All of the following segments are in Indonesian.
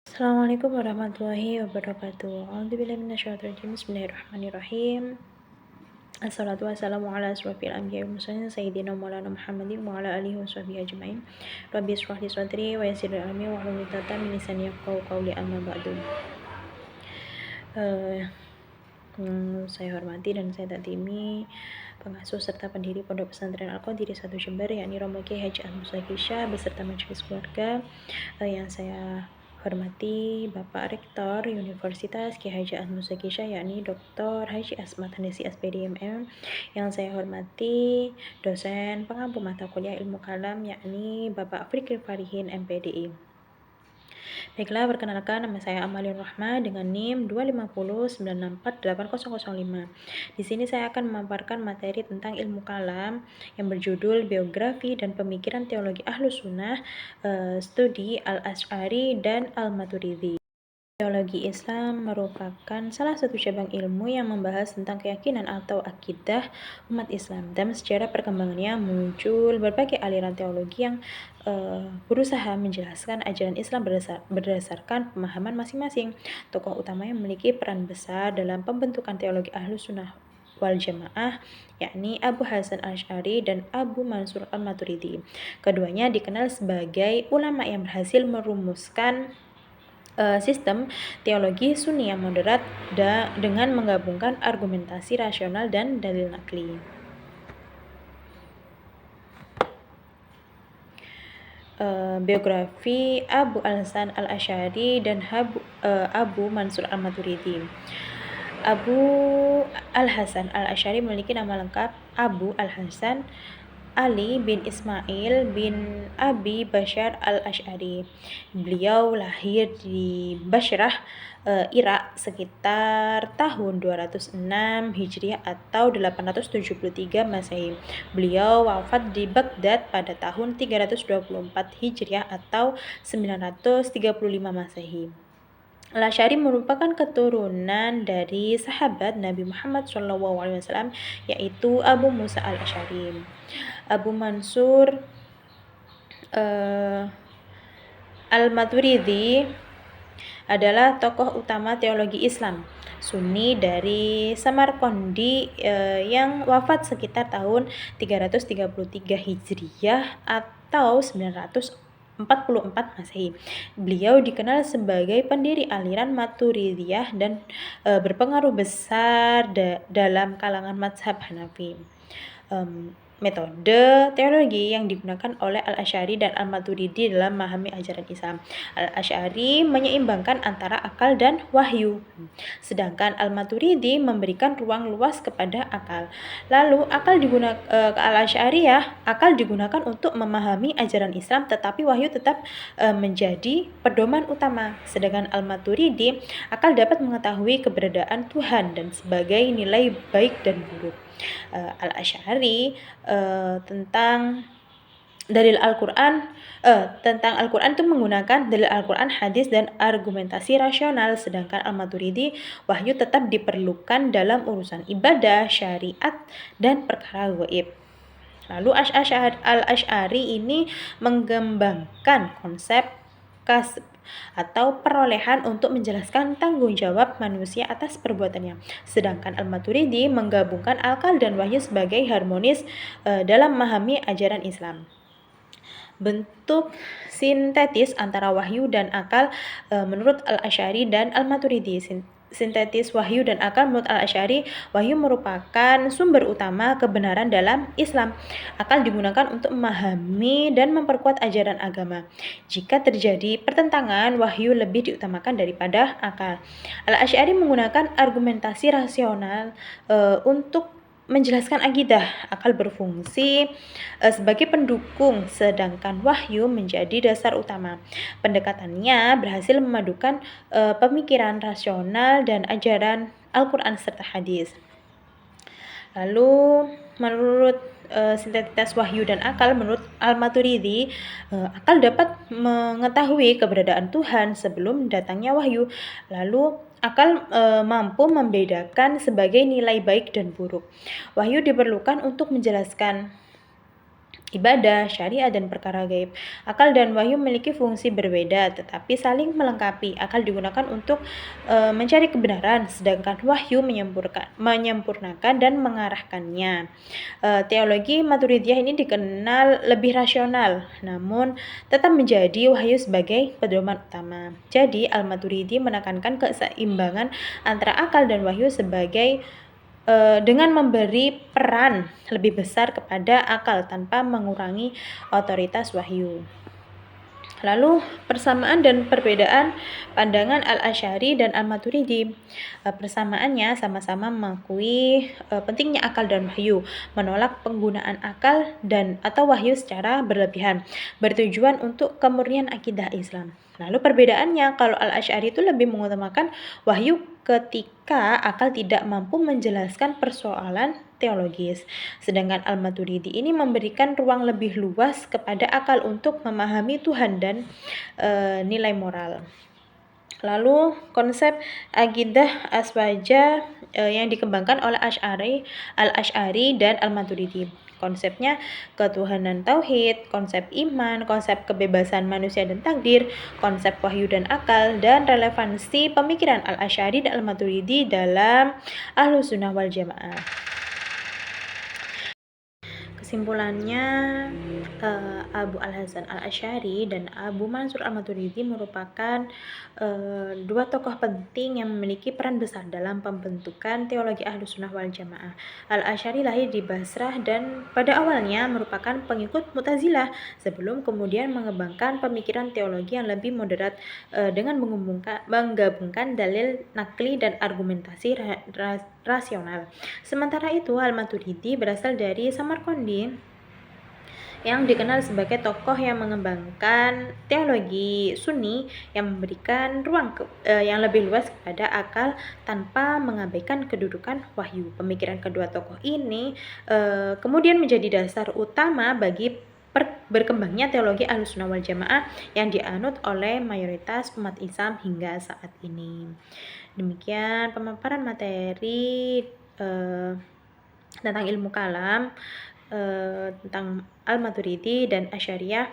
Assalamualaikum warahmatullahi wabarakatuh. A'udzubillahi minasyaitonir rajim. Bismillahirrahmanirrahim. Assalatu wassalamu ala asrofil anbiya'i wal mursalin sayyidina maulana Muhammadin wa ala alihi washabihi ajmain. Rabbi ishrah li sadri wa yassir li amri wahlul 'uqdatam min lisani yafqahu qawli, amma ba'du. Yang saya hormati dan saya taktimi pengasuh serta pendiri Pondok Pesantren Al-Qadiri 1 Jember, yakni Romo Kiai Haji Ahmad Muzaki Syah beserta majelis keluarga. Yang saya hormati Bapak Rektor Universitas Kiai Haji Ahmad Muzaki Syah, yakni Dr. Haji Asmat Handisi SPD MM. Yang saya hormati dosen pengampu mata kuliah Ilmu Kalam, yakni Bapak Fikri Farihin MPDI. Baiklah, perkenalkan, nama saya Amalin Rahma dengan NIM 25096480005. Di sini saya akan memaparkan materi tentang ilmu kalam yang berjudul Biografi dan Pemikiran Teologi Ahlus Sunnah, Studi Al-Asy'ari dan Al-Maturidi. Teologi Islam merupakan salah satu cabang ilmu yang membahas tentang keyakinan atau akidah umat Islam. Dalam sejarah perkembangannya muncul berbagai aliran teologi yang berusaha menjelaskan ajaran Islam berdasarkan pemahaman masing-masing. Tokoh utama yang memiliki peran besar dalam pembentukan teologi Ahlus Sunnah wal Jamaah, yakni Abu Hasan Asy'ari dan Abu Mansur Al-Maturidi. Keduanya dikenal sebagai ulama yang berhasil merumuskan sistem teologi Sunni yang moderat dengan menggabungkan argumentasi rasional dan dalil nakli. Biografi Abu Al-Hasan Al-Asy'ari dan Abu Mansur Al-Maturidi. Abu Al-Hasan Al-Asy'ari memiliki nama lengkap Abu Al-Hasan Ali bin Ismail bin Abi Bashar Al-Asy'ari. Beliau lahir di Bashrah, Irak sekitar tahun 206 Hijriah atau 873 Masehi. Beliau wafat di Baghdad pada tahun 324 Hijriah atau 935 Masehi. Al-Asy'ari merupakan keturunan dari sahabat Nabi Muhammad SAW, yaitu Abu Musa Al-Asy'ari. Abu Mansur Al-Maturidi adalah tokoh utama teologi Islam Sunni dari Samarkandi yang wafat sekitar tahun 333 Hijriah atau 944 Masehi. Beliau dikenal sebagai pendiri aliran Maturidiyah dan berpengaruh besar dalam kalangan mazhab Hanafi. Metode teologi yang digunakan oleh Al-Asy'ari dan Al-Maturidi dalam memahami ajaran Islam. Al-Asy'ari menyeimbangkan antara akal dan wahyu, sedangkan Al-Maturidi memberikan ruang luas kepada akal. Lalu Al-Asy'ariyah, akal digunakan untuk memahami ajaran Islam, tetapi wahyu tetap menjadi pedoman utama. Sedangkan Al-Maturidi, akal dapat mengetahui keberadaan Tuhan dan sebagai nilai baik dan buruk. Al-Asy'ari tentang dalil Al-Quran itu menggunakan dalil Al-Quran, hadis, dan argumentasi rasional, sedangkan Al-Maturidi, wahyu tetap diperlukan dalam urusan ibadah, syariat, dan perkara gaib. Lalu Al-Asy'ari ini mengembangkan konsep kasb atau perolehan untuk menjelaskan tanggung jawab manusia atas perbuatannya. Sedangkan Al-Maturidi menggabungkan akal dan wahyu sebagai harmonis dalam memahami ajaran Islam. Bentuk sintetis antara wahyu dan akal menurut Al-Asy'ari dan Al-Maturidi. Sintetis wahyu dan akal menurut Al-Asy'ari, wahyu merupakan sumber utama kebenaran dalam Islam. Akal digunakan untuk memahami dan memperkuat ajaran agama. Jika terjadi pertentangan, wahyu lebih diutamakan daripada akal. Al-Asy'ari menggunakan argumentasi rasional untuk menjelaskan akidah. Akal berfungsi sebagai pendukung, sedangkan wahyu menjadi dasar utama. Pendekatannya berhasil memadukan pemikiran rasional dan ajaran Al-Quran serta hadis. Lalu menurut sintetitas wahyu dan akal, menurut Al-Maturidi, akal dapat mengetahui keberadaan Tuhan sebelum datangnya wahyu. Lalu akal mampu membedakan sebagai nilai baik dan buruk. Wahyu diperlukan untuk menjelaskan ibadah, syariat, dan perkara gaib. Akal dan wahyu memiliki fungsi berbeda, tetapi saling melengkapi. Akal digunakan untuk mencari kebenaran, sedangkan wahyu menyempurnakan dan mengarahkannya. Teologi Maturidiyah ini dikenal lebih rasional, namun tetap menjadi wahyu sebagai pedoman utama. Jadi, Al-Maturidi menekankan keseimbangan antara akal dan wahyu dengan memberi peran lebih besar kepada akal tanpa mengurangi otoritas wahyu. Lalu persamaan dan perbedaan pandangan Al-Asy'ari dan Al-Maturidi. Persamaannya sama-sama mengakui pentingnya akal dan wahyu, menolak penggunaan akal dan atau wahyu secara berlebihan, bertujuan untuk kemurnian akidah Islam. Lalu perbedaannya, kalau Al-Asy'ari itu lebih mengutamakan wahyu ketika akal tidak mampu menjelaskan persoalan teologis. Sedangkan Al-Maturidi ini memberikan ruang lebih luas kepada akal untuk memahami Tuhan dan nilai moral. Lalu konsep aqidah aswaja yang dikembangkan oleh Al-Asy'ari dan Al-Maturidi. Konsepnya ketuhanan tauhid, konsep iman, konsep kebebasan manusia dan takdir, konsep wahyu dan akal, dan relevansi pemikiran Al-Asy'ari dan Al-Maturidi dalam Ahlus Sunnah wal Jamaah. Kesimpulannya, Abu Al-Hasan Al-Asy'ari dan Abu Mansur Al-Maturidi merupakan dua tokoh penting yang memiliki peran besar dalam pembentukan teologi Ahlus Sunnah wal Jamaah. Al-Asy'ari lahir di Basrah dan pada awalnya merupakan pengikut Mu'tazilah sebelum kemudian mengembangkan pemikiran teologi yang lebih moderat dengan menggabungkan dalil nakli dan argumentasi rasional. Sementara itu, Al-Maturidi berasal dari Samarkandi yang dikenal sebagai tokoh yang mengembangkan teologi Sunni yang memberikan ruang yang lebih luas kepada akal tanpa mengabaikan kedudukan wahyu. Pemikiran kedua tokoh ini kemudian menjadi dasar utama bagi berkembangnya teologi Ahlus Sunnah wal Jamaah yang dianut oleh mayoritas umat Islam hingga saat ini. Demikian pemaparan materi tentang ilmu kalam, tentang Al-Maturidi dan Asy'ariyah.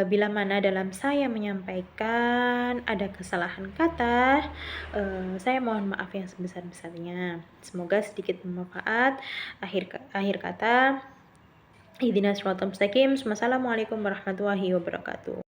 Bila mana dalam saya menyampaikan ada kesalahan kata, saya mohon maaf yang sebesar-besarnya. Semoga sedikit bermanfaat. Akhir kata, ihdinas siratal mustaqim. Wassalamualaikum warahmatullahi wabarakatuh.